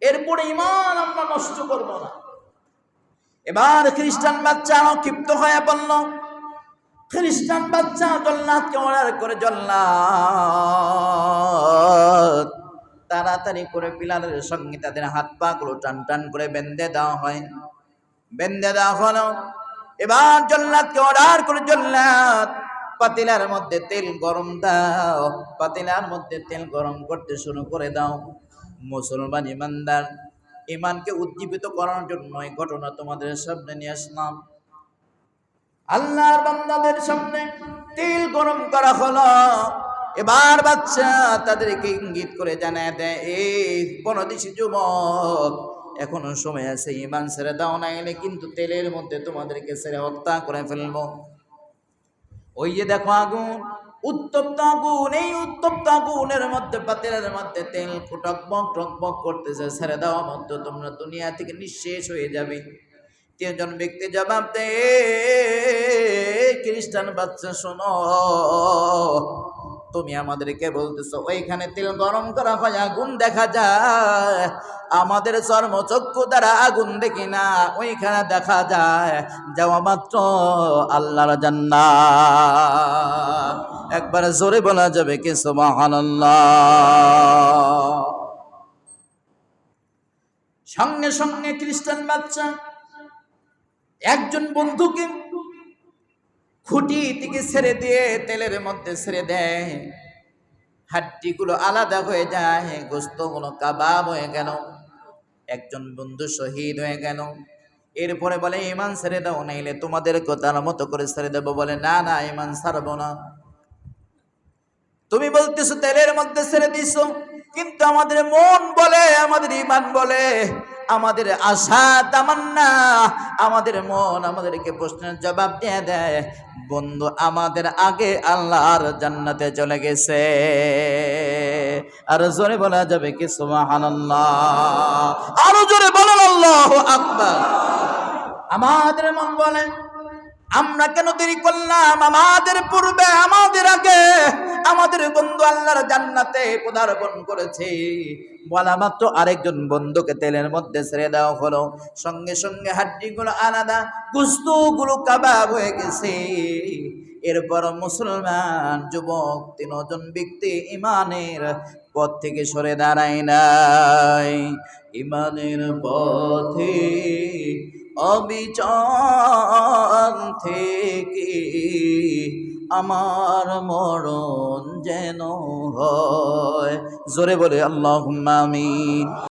এরপরে ঈমান আমরা নষ্ট করব না। এবার খ্রিস্টান বাচ্চা ক্ষিপ্ত হয়ে বলল, খ্রিস্টান বাচ্চা জল্লাদকে অর্ডার করে, জল্লাদ তাড়াতাড়ি করে পিলারের সঙ্গে তাদের হাত পা গুলো টান টান করে বেঁধে দেওয়া হয়। বেঁধে দেওয়া হলো। এবার জল্লাদকে অর্ডার করে, জল্লাদ পাতিলার মধ্যে তেল গরম দাও, পাতিলার মধ্যে তেল গরম করতে শুরু করে দাও। মুসলমান ইমানদার, ইমানকে উজ্জীবিত করার জন্য এই ঘটনা তোমাদের সামনে নিয়ে আসলাম। আল্লাহর বান্দাদের সামনে তেল গরম করা হলো। এবার বাচ্চা তাদেরকে ইঙ্গিত করে জানায় দেয়, এই বনদেশী যুবক, এখনো সময় আছে, ঈমান ছেড়ে দাও, না এলে কিন্তু তেলের মধ্যে তোমাদেরকে ছেড়ে হত্যা করে ফেলবো। ওই যে দেখো আগুন, উত্তপ্ত আগুন, এই উত্তপ্ত আগুনের মধ্যে পাতিলের মধ্যে তেল টকবক টকবক করতেছে, ছেড়ে দেওয়া মধ্য তোমরা দুনিয়া থেকে নিঃশেষ হয়ে যাবে। তিনজন ব্যক্তি জবাব দেয়, খ্রিস্টান বাচ্চা শোনো, তুমি আমাদেরকে বলতেছো ওইখানে তেল গরম করা হয়, আগুন দেখা যায়, আমাদের চর্মচক্ষু দ্বারা আগুন দেখি না, ওইখানে দেখা যায় যাওয়া মাত্র আল্লাহর জান্নাত। একবার জোরে বলা যাবে কি সুবহানাল্লাহ। সঙ্গে সঙ্গে খ্রিস্টান বাচ্চা একজন বন্ধুকে খুঁটি থেকে ছেড়ে দিয়ে তেলের মধ্যে ছেড়ে দেয়, হাড্ডিগুলো আলাদা হয়ে যায়, গোশতগুলো কাবাব হয়ে গেল, একজন বন্ধু শহীদ হয়ে গেল। এরপরে বলে, ঈমান ছেড়ে দাও, নাইলে তোমাদের কথার মতো করে ছেড়ে দেবো। বলে, না না, ঈমান ছাড়বো না। তুমি বলতেছো তেলের মধ্যে ছেড়ে দিছো, কিন্তু আমাদের মন বলে, আমাদের ঈমান বলে, আমাদের আশা তামান্না, আমাদের মন আমাদেরকে প্রশ্নের জবাব দিয়ে দেয়, বন্ধু আমাদের আগে আল্লাহর জান্নাতে চলে গেছে। আর জোরে বলা যাবে কি সুবহানাল্লাহ, আরো জোরে বলেন আল্লাহু আকবার। আমাদের মন বলে, আমরা কেন দেরি করলাম, আমাদের পূর্বে, আমাদের আগে আমাদের বন্ধু আল্লাহর জান্নাতে পদার্পণ করেছে। বলা মাত্র আরেকজন বন্ধুকে তেলের মধ্যে ছেড়ে দেওয়া হলো, সঙ্গে সঙ্গে হাড্ডিগুলো আলাদা, গোশতগুলো কাবাব হয়ে গেছে। এরপর মুসলমান যুবক তিনজন ব্যক্তি ঈমানের পথ থেকে সরে দাঁড়ায় নাই। ঈমানের পথে অবিচল থেকে আমার মরণ যেন হয়। জোরে বলে আল্লাহুম্মা আমিন।